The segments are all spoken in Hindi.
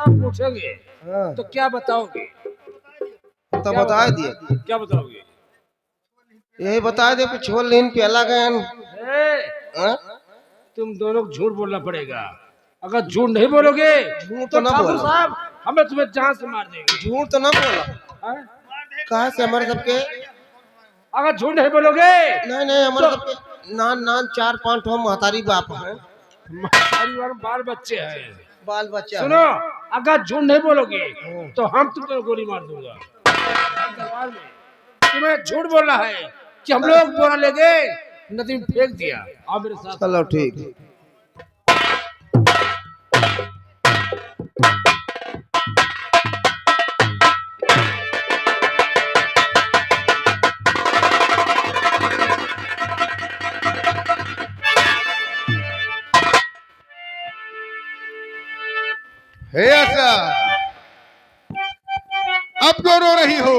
साहब पूछेंगे हाँ, तो क्या बताओगे? तो बता दिए। क्या बताओगे? यही बता दे पिछोल लीन प्याला गए। हाँ? तुम दोनों को झूठ बोलना पड़ेगा। अगर झूठ नहीं बोलोगे झूठ तो तो ना ठाकुर बोला। साहब हमें तुम्हें जान से मार देंगे। झूठ तो ना बोला। हाँ? कहा से हमारे सबके? अगर झूठ नहीं बोलोगे नहीं नहीं, हमारे तो सबके नान नान 4-5 ठो महतारी बाप हैं, परिवार में बाल बच्चे हैं। बाल बच्चा सुनो, है। अगर झूठ नहीं बोलोगे तो हम तुमको गोली मार दूंगा। तुम्हें झूठ बोलना है कि हम लोग बोरा ले गए नदी में फेंक दिया। आओ मेरे साथ। चलो ठीक। हे ऐसा, अब क्यों रो रही हो?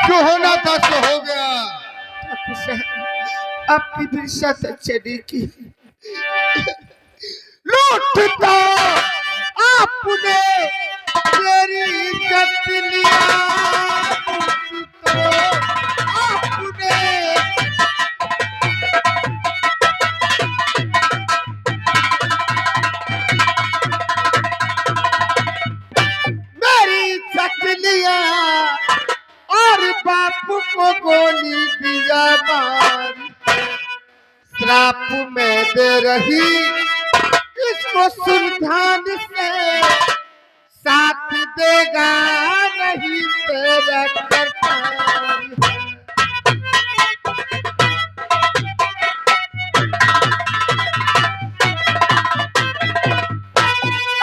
जो होना था सो हो गया। आपकी बिरसत चली की लूटता आपने मेरी इज्जत लिया, आपने मेरी इज्जत लिया और बाप को गोली दिया मार, श्राप में दे रही इसको सुल्तान से, साथ देगा नहीं तेरा करतार।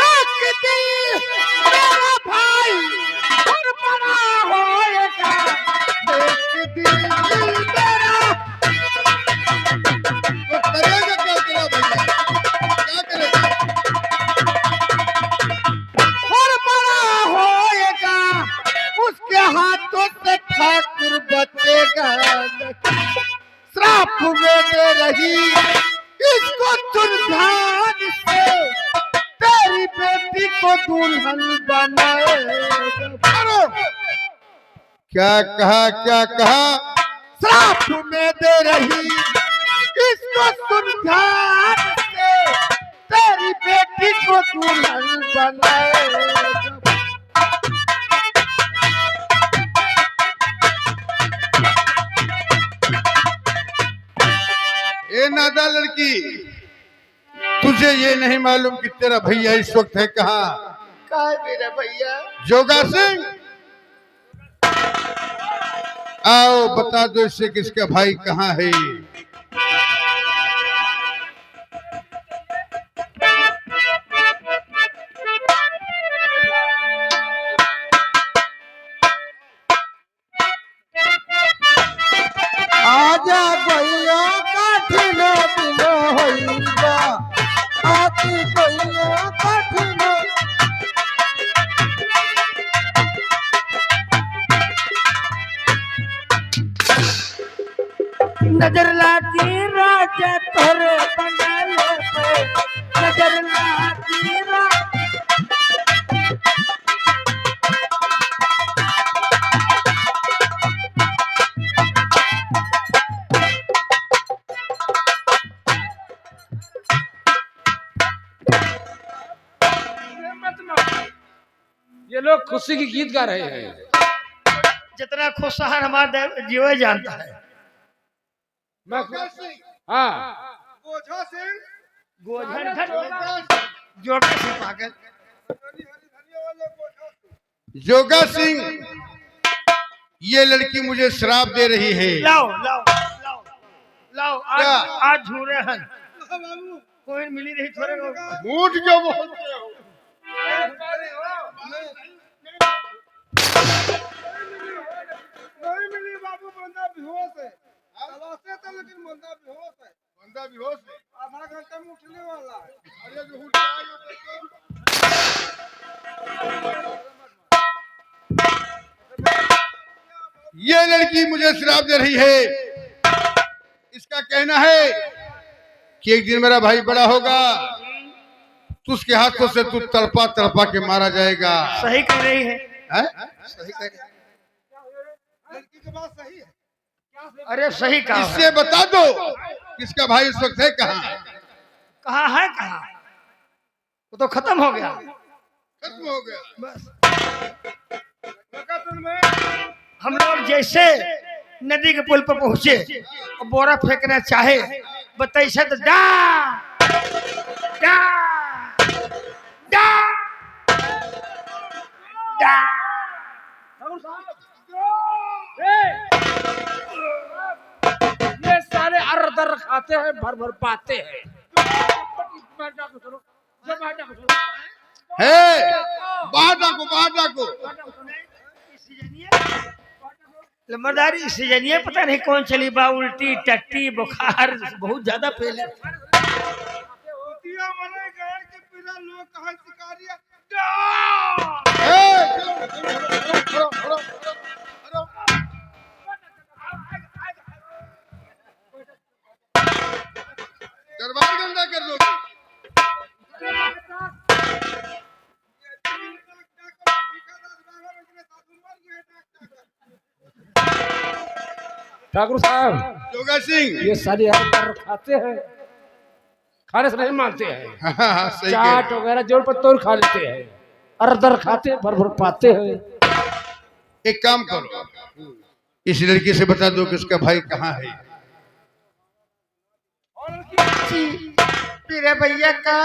एक दिन मेरा भाई और बड़ा होएगा, एक दिन मेरा तो करेगा क्या तेरा भैया? क्या करेगा? और बड़ा होएगा, उसके हाथों से ठाकुर बचेगा। श्राप में दे रही इसको सुल्तान से, तेरी बेटी को दुल्हन बनाएगा। क्या कहा, क्या कहा? श्राप में दे रही इसको सुल्तान से, तेरी बेटी को दुल्हन बनाएगा। ए नादा लड़की, तुझे ये नहीं मालूम कि तेरा भैया इस वक्त है कहाँ? कहा है मेरा भैया? जोगा सिंह, आओ बता दो इससे किसका भाई कहाँ है? आजा गइया कठिन दिन होइबा, आती गइया कठिन। नजर लागी राजा तोरे बंगाले पे, नजर लागी ये लोग खुशी की गीत गा रहे हैं। जितना खुशहाल हमारा जीव जानता है। मैं हाँ, गोझा सिंह, गोझन जोड़े से पागल। जोगा सिंह, ये लड़की मुझे श्राप दे रही है। लाओ लाओ लाओ लाओ, क्या? आज झूरे हैं, कोई मिली नहीं थोड़े लोग। झूठ क्यों बोलते हो? नहीं मिली बाबू, बंदा बेहोश है। तलाशे तो लेकिन बंदा बेहोश है। बंदा बेहोश है। आधा घंटा में उठने वाला है। अरे जो उठ जाएगा तो ये लड़की मुझे श्राप दे रही है। इसका कहना है कि एक दिन मेरा भाई बड़ा होगा तो उसके हाथों से तू तड़पा तड़पा के मारा जाएगा। सही कह रही है। हैं? सही कह रही है। लड़की की बात सही है। अरे सही कहा। इससे बता दो किसका भाई इस वक्त है कहाँ? कहाँ है कहाँ? वो तो खत्म हो गया। खत्म हो गया बस हम लोग जैसे नदी के पुल पर पहुंचे और बोरा फेंकना चाहे बताइए तो डा डा डा डा। ये सारे अरदर खाते हैं, भर भर पाते हैं। है बाहर डाको लंबरदारी सीजनिए पता नहीं कौन चली बा, उल्टी टट्टी बुखार बहुत ज्यादा फैले। दरबार गंदा कर दोगे। ठाकुर साहब, जोगा सिंह ये सारे अरदर खाते हैं, खाने से नहीं मानते हैं। हाँ, सही कह चाट रहे। वगैरह जोड़ पर तोड़ खा लेते हैं, अरदर खाते हैं, भर भर पाते हैं। एक काम करो, इस लड़की से बता दो कि उसका भाई कहाँ है। मेरे भैया का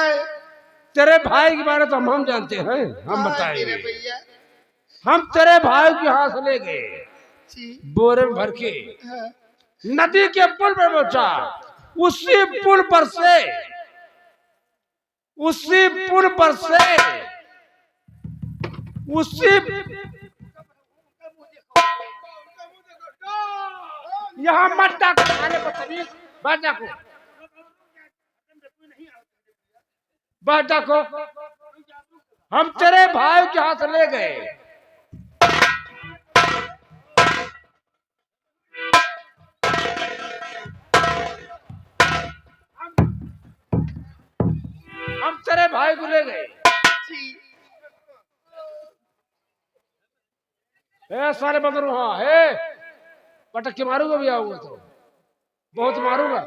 तेरे भाई के बारे तो हम जानते हैं, हम मेरे बताएंगे। भैया हम तेरे भाई के हाथ से ले गए, बोरे में भर के नदी के पुल पर पहुंचा। उसी पुल पर से यहाँ मत डाको, खाने पर तमीज बात डाको, बात डाको। हम तेरे भाई के हाथ ले गए, हम तेरे भाई को ले गए। सारे बंदर वहां है, पटक के मारूंगा भी आऊंगा तो बहुत मारूंगा।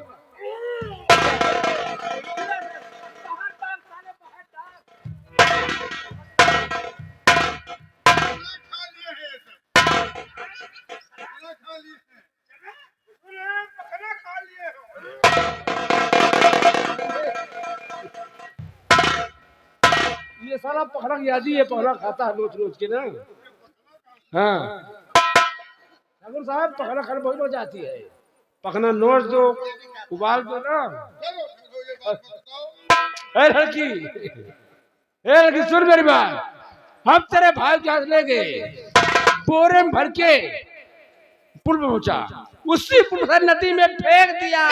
ये सारा पखड़ा याद ही है, पखड़ा खाता है रोज रोज के ना। हाँ ठाकुर साहब, पखड़ा खाने बहुत मजा आती है। पखना नोच दो, उबाल दो ना। लड़की सुन मेरी बात, हम तेरे भाई के हाथ ले गए, बोरे में भर के पुल में पहुंचा, उसी पुल से नदी में फेंक दिया।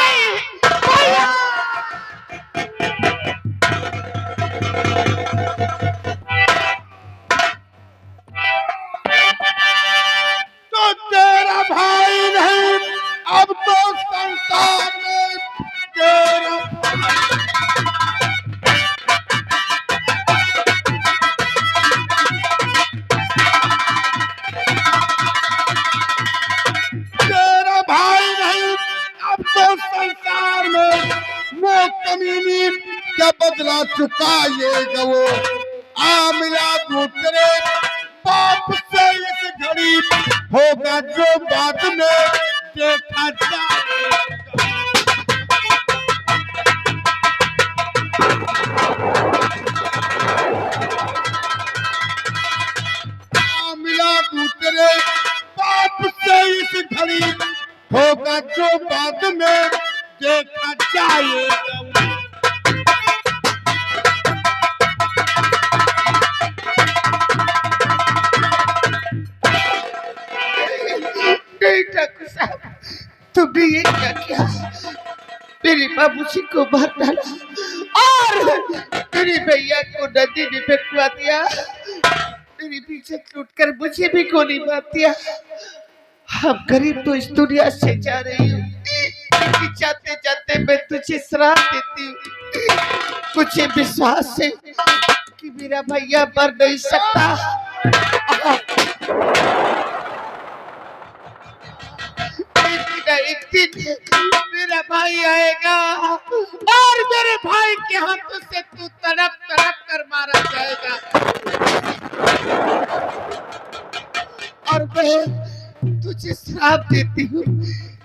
तो तेरा भाई नहीं, अब तो संसार में तेरा भाई नहीं, अब तो संसार में वो कमीनी का बदला चुकाएगा। वो आ मिला तू तेरे बाप से इस घड़ी, होगा जो बाद में देखा जाएगा। आ मिला तू तेरे बाप से इस घड़ी, होगा जो बाद में देखा जाएगा। नहीं ठाकुर साहब, तुमने ये क्या किया? मेरे बाबूजी को मार डाला और मेरे भैया को नदी में फेंकवा दिया। मेरे पीछे टूटकर मुझे भी गोली मार दिया। हम गरीब तो इस दुनिया से जा रही हूँ, जाते जाते मैं तुझे श्राप देती हूँ। मुझे विश्वास है कि मेरा भैया मर नहीं सकता। एक दिन मेरा भाई आएगा और मेरे भाई के हाथों से तू तड़प तड़प कर मारा जाएगा। और मैं तुझे श्राप देती हूँ,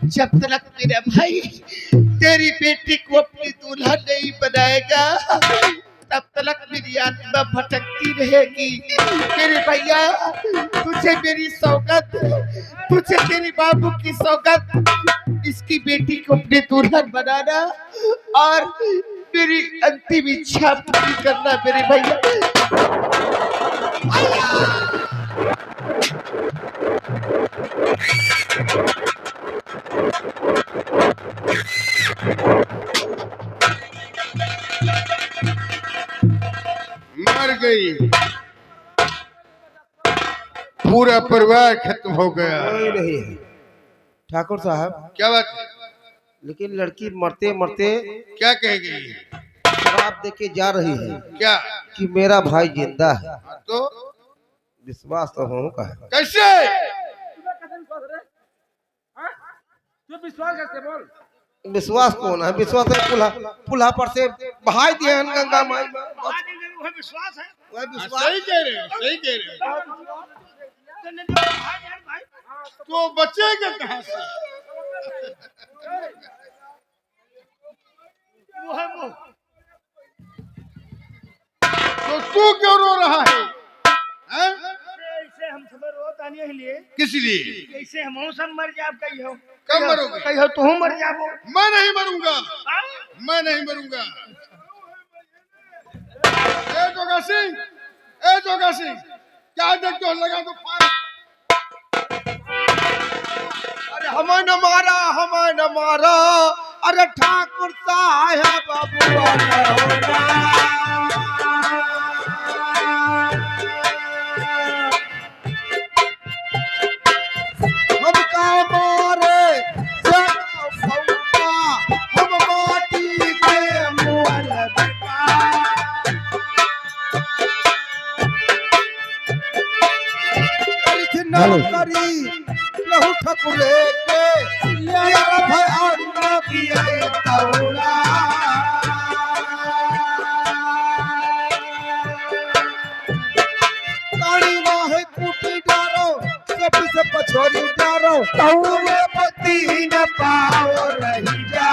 जब तक मेरा भाई तेरी बेटी को अपनी दुल्हन नहीं बनाएगा तब तक मेरी आत्मा भटकती रहेगी। मेरे भैया तुझे मेरी सौगत, तुझे तेरे बाबू की सौगत, इसकी बेटी को अपनी दुल्हन बनाना और मेरी अंतिम इच्छा पूरी करना मेरे भैया। मर गई, पूरा परिवार खत्म हो गया। कोई नहीं है ठाकुर साहब, क्या बात है? लेकिन लड़की मरते मरते क्या कह गई? शराब देके जा रही है क्या? कि मेरा भाई जिंदा है। तो विश्वास तो हो का है। कैसे? तू विश्वास कैसे बोल? विश्वास कौन है? विश्वास है पुल्हा पुल्हा पर से बहाई दिए हैं गंगा माई में। वह विश्वास है। वह विश्वास सही कह रहे हो, सही कह रहे हो। तो बचेगा कहाँ से? तो तू क्यों रो रहा है? हैं? ऐसे हम सब रोत आने के लिए किस लिए? ऐसे हम सब मर जाब कहियो कब मरोगे? कहियो तू मर जाबो। मैं नहीं मरूंगा, मैं नहीं मरूंगा। ए जोगा सिंह, ए जोगा सिंह, क्या देखते हो? लगा दो पार। अरे हमें न मारा, हमें न मारा। अरे ठाकुर साहब बाबू हमका मारे हम माटी के मुअल करी लहू ठकुरे के यार भाई अन्ना किया तौला। काली वाहे कूटी डारो सब से पछोरी डारो तौले पति न पाओ रही जा।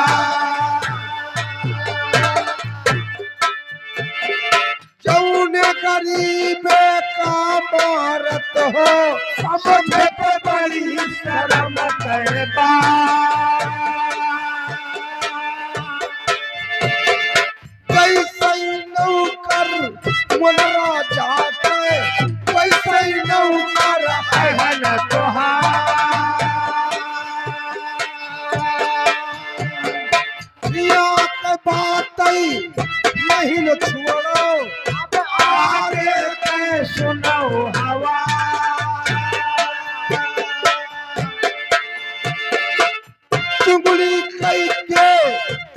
जौने गरीबे का मारत हो समझे पे बड़ी शर्म करबा। कैसे नौकर मुनरा जाते कैसे नौकर है न तोहार। बात नहीं न छोड़ो अब आगे के सुनो हवा। चुगली कई के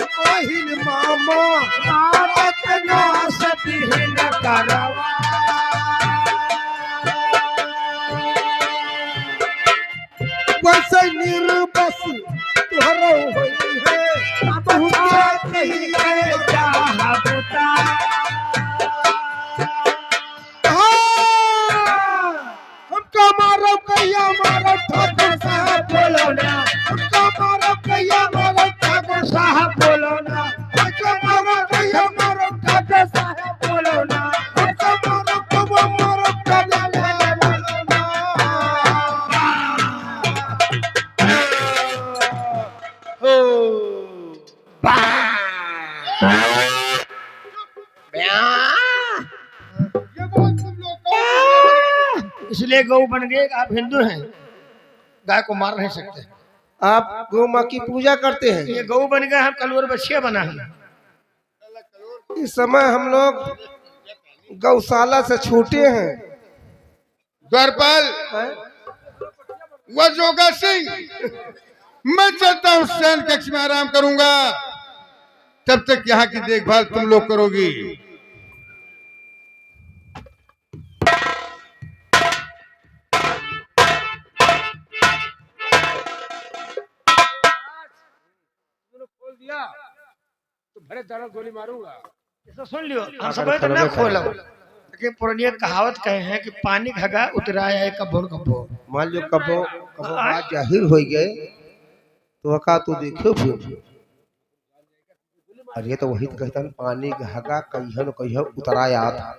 महिल मामा नारक नाश दिहन करवा। वैसे निर्बस तुहरो होई है अब कही है चाहता। हमका मारो कैया मारो ठाकुर साहब बोलो ना। हमका मारो कैया मारो ठाकुर साहब बोलो ना। हमका मारो कैया मारो ठाकुर साहब बोलो ना। हमका मारो कबो मारो कैया बोलो ना। ये बहुत तुम लोग कौन? इसलिए गौ बन गए। आप हिंदू हैं, गाय को मार नहीं सकते। आप गौ माँ की पूजा करते हैं। ये गौ बन गए, हम कलवर बछिया बना है। इस समय हम लोग गौशाला से छूटे हैं। द्वारपाल, वह जोगा सिंह, मैं चलता हूँ शयन कक्ष में आराम करूंगा। तब तक यहाँ की देखभाल तुम लोग करोगी। खोल दिया तो भरे तरह गोली मारूंगा। ऐसा सुन लियो, हम सब तो ना खोलो, लेकिन पुरानी कहावत कहे हैं कि पानी घगा उतराया है कब्बो कब्बो। मान लो कबो कबो बात जाहिर हो गए तो का तू देखो फिर। अरे तो वही तो कहता है पानी घगा कहियो न कहियो उतराया था।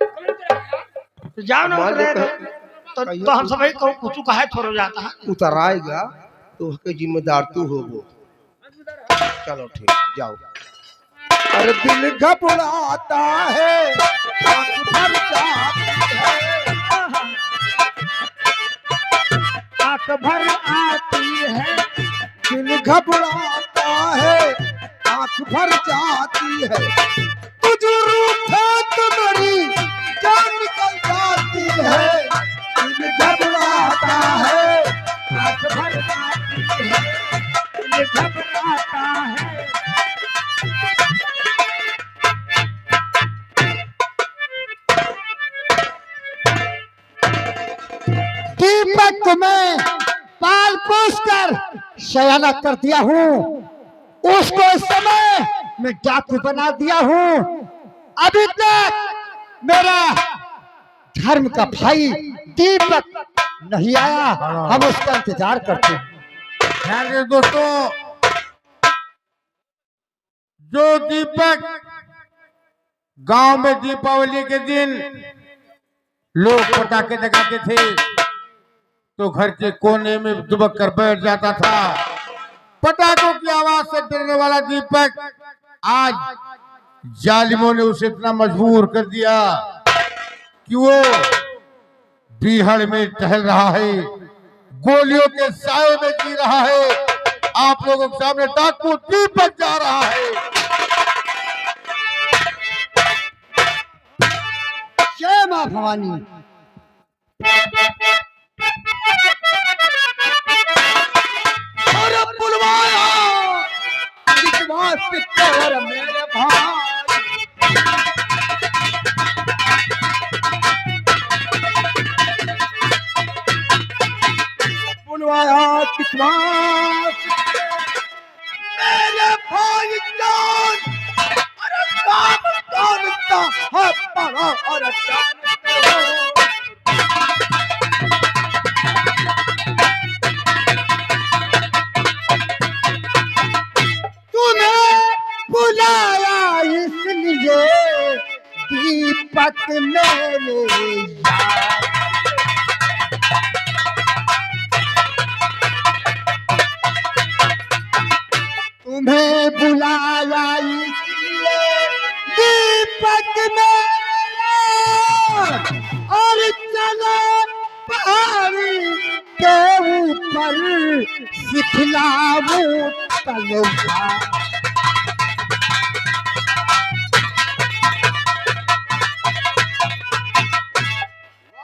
तो जाओ ना उतरेगा तो हम सब को कुछ कहे छोड़ जाता है। उतराएगा तो उसके जिम्मेदार तू होगो। चलो ठीक जाओ। अरे दिल घबराता है, आंख भर जाती है, आंख भर आती है, दिल घबराता है, आंख भर जाती है, तुझ रूप है तुम्हारी जान निकल जाती है, दिल घबराता है, आंख भर जाती है, दिल घबराता है। दीपक में पाल पोस कर शयाना कर दिया हूँ, उसको इस समय मैं डाकू बना दिया हूँ। अभी तक मेरा धर्म का भाई दीपक नहीं आया, हम उसका इंतजार करते हैं। दोस्तों, जो दीपक गांव में दीपावली के दिन लोग पटाखे जगाते थे तो घर के कोने में दुबक कर बैठ जाता था। पटाखों की आवाज से डरने वाला दीपक आज जालिमों ने उसे इतना मजबूर कर दिया कि वो बीहड़ में टहल रहा है, गोलियों के साए में जी रहा है। आप लोगों के सामने डाकू दीपक जा रहा है। जय मां भवानी। अरे बुलवाया विश्वास पित्तर मेरे भाई, बुलवाया विश्वास मेरे भाई जान। अरे काम जानता है बड़ा और जानते हो, तुम्हें बुलाया इसलिए दीपक मेरे यार। तुम्हें बुलाया इसलिए दीपक मेरे यार, और चलो पहाड़ी के ऊपर सिखलाऊं तलवार।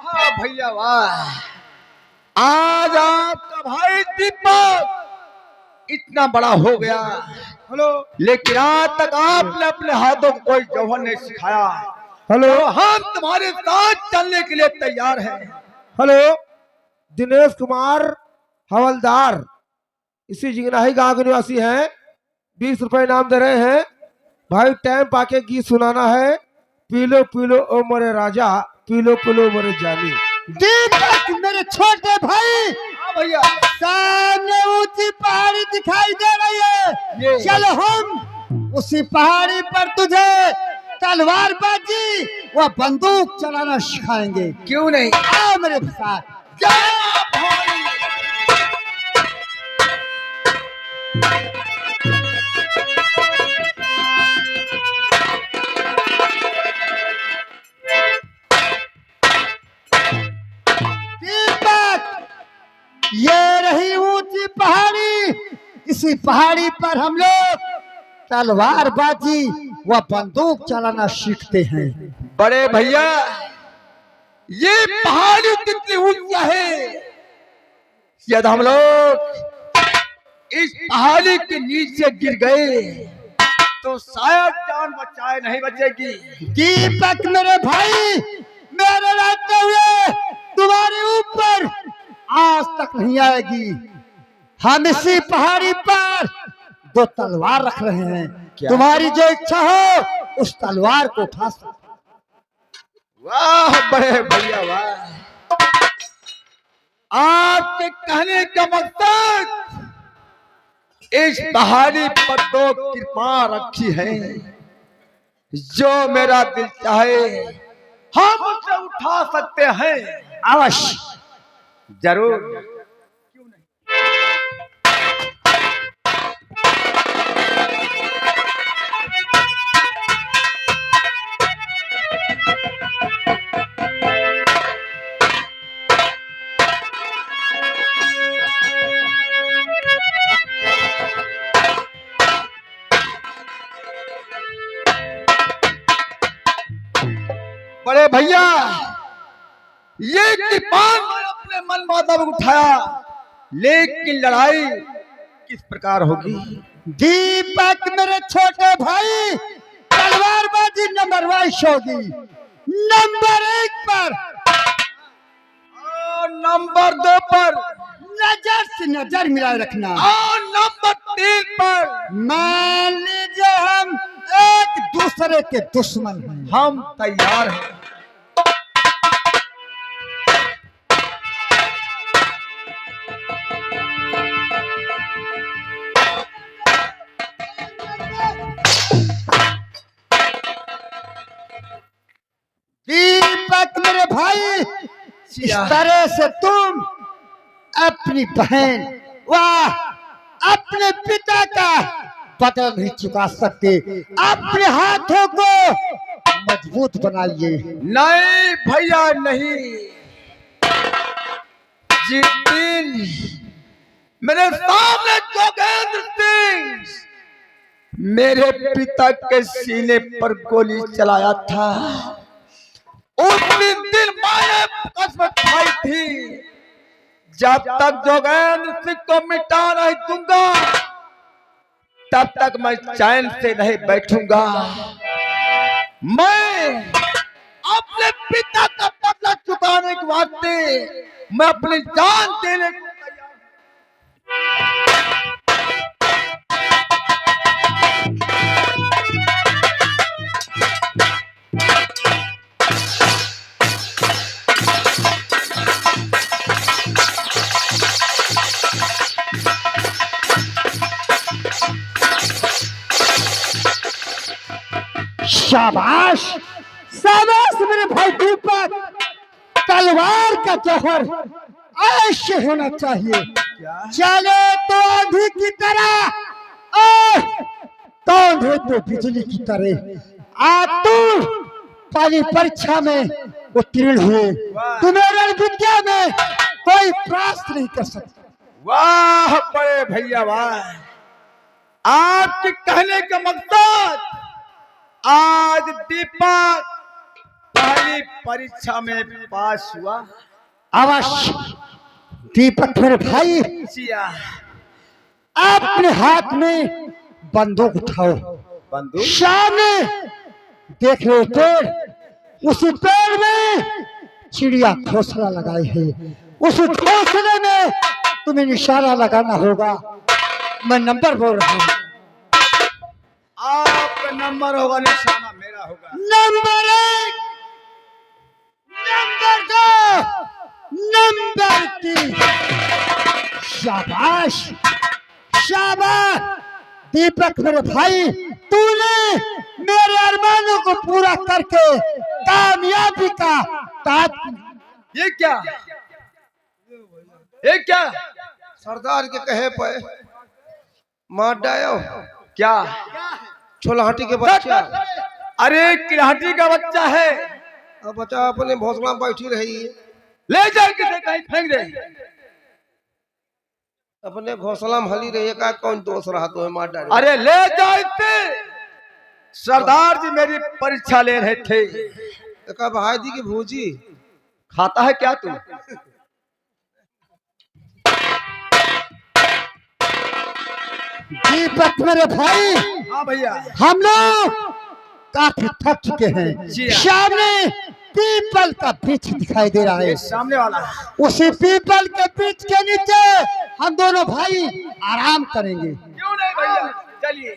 वाह भैया वाह, आज आपका भाई दीपक इतना बड़ा हो गया, हेलो, लेकिन आज तक आपने अपने हाथों को कोई जौहर नहीं सिखाया। हेलो, हम तुम्हारे साथ चलने के लिए तैयार हैं। हेलो, दिनेश कुमार हवलदार इसी जिगनाही गांव के निवासी हैं, 20 रुपए इनाम दे रहे हैं। भाई टाइम पाके गीत सुनाना है, पीलो पीलो ओ मोरे राजा, पीलो पीलो मोरे जानी। दीपक मेरे छोटे भाई, भैया सामने ऊंची पहाड़ी दिखाई दे रही है, चलो हम उसी पहाड़ी पर तुझे तलवारबाजी व बंदूक चलाना सिखाएंगे। क्यों नहीं, आओ मेरे साथ। ये रही ऊंची पहाड़ी, इसी पहाड़ी पर हम लोग तलवारबाजी व बंदूक चलाना सीखते हैं। बड़े भैया, ये पहाड़ी कितनी ऊंचा है, यदि हम लोग इस पहाड़ी के नीचे गिर गए तो शायद जान बचाए नहीं बचेगी। दीपक मेरे भाई, मेरे रहते हुए तुम्हारे ऊपर आज तक नहीं आएगी। हम इसी पहाड़ी पर 2 तलवार रख रहे हैं। तुम्हारी जो इच्छा हो उस तलवार को उठा सकते। वाह बड़े भैया वाह, आपके कहने का मकसद इस पहाड़ी पर 2 कृपा रखी है। जो मेरा दिल चाहे हम उसे उठा सकते हैं। अवश्य, जरूर। बड़े भैया, ये कृपान अपने मन माता में उठाया, लेकिन लड़ाई किस प्रकार होगी? दीपक मेरे छोटे भाई, तलवारबाजी नंबर 1 होगी। नंबर 1 पर और नंबर 2 पर, नजर से नजर मिलाए रखना। और नंबर 3 पर मान लीजिए हम एक दूसरे के दुश्मन हैं। हम तैयार हैं। दीपक मेरे भाई, इस तरह से तुम अपनी बहन वाह अपने पिता का बदला नहीं चुका सकते। अपने हाथों को मजबूत बनाइए। नहीं भैया नहीं, जिस दिन मेरे सामने जोगेंद्र सिंह मेरे पिता के सीने पर गोली चलाया था, उस दिन मैंने कसम खाई थी, जब तक जोगेंद्र सिंह को मिटा नहीं दूंगा तब तक मैं चैन से नहीं बैठूंगा। मैं अपने पिता का बदला चुकाने के वास्ते मैं अपनी जान देने को शाबाश शाबाश मेरे भाई दीपक, तलवार का जौहर ऐसे होना चाहिए। चले तो आंधी की तरह और तोंधे तो बिजली की तरह। आज तुम पहली परीक्षा में उत्तीर्ण हुए, तुम्हें रण विद्या में कोई परास्त नहीं कर सकता। वाह बड़े भैया वाह, आपके कहने का मकसद आज दीपक पहली परीक्षा में पास हुआ। अवश्य दीपक मेरे भाई, अपने हाथ में बंदूक उठाओ। बंदूक? सामने देख रहे पेड़, उस पेड़ में चिड़िया घोंसला लगाए है। उस घोंसले में तुम्हें निशाना लगाना होगा। मैं नंबर बोल रहा हूँ। आपका नंबर होगा, निशाना मेरा होगा। Number 1, number 2, number 3। शाबाश शाबाश दीपक मेरे भाई, तूने मेरे अरमानों को पूरा करके कामयाबी का ताज। ये क्या, ये क्या? सरदार के कहे पे मार डायो क्या? छोलाहाटी के बच्चा। अरे किलाहटी का बच्चा है। अब बच्चा अपने भोसला में बैठी रही है, ले जाए किसे कहीं फेंक दे। अपने घोसला में हली रही है। का कौन दोष रहा तो मार डाले। अरे ले जाए इसे। सरदार जी मेरी परीक्षा ले रहे थे। का भाई दी की भूजी खाता है क्या तू? दीपक मेरे भाई, हाँ भैया हम लोग काफी थक चुके हैं। जी हाँ। सामने पीपल का वृक्ष दिखाई दे रहा है। सामने वाला उसी पीपल के वृक्ष के नीचे हम दोनों भाई आराम करेंगे। क्यों नहीं भैया, चलिए।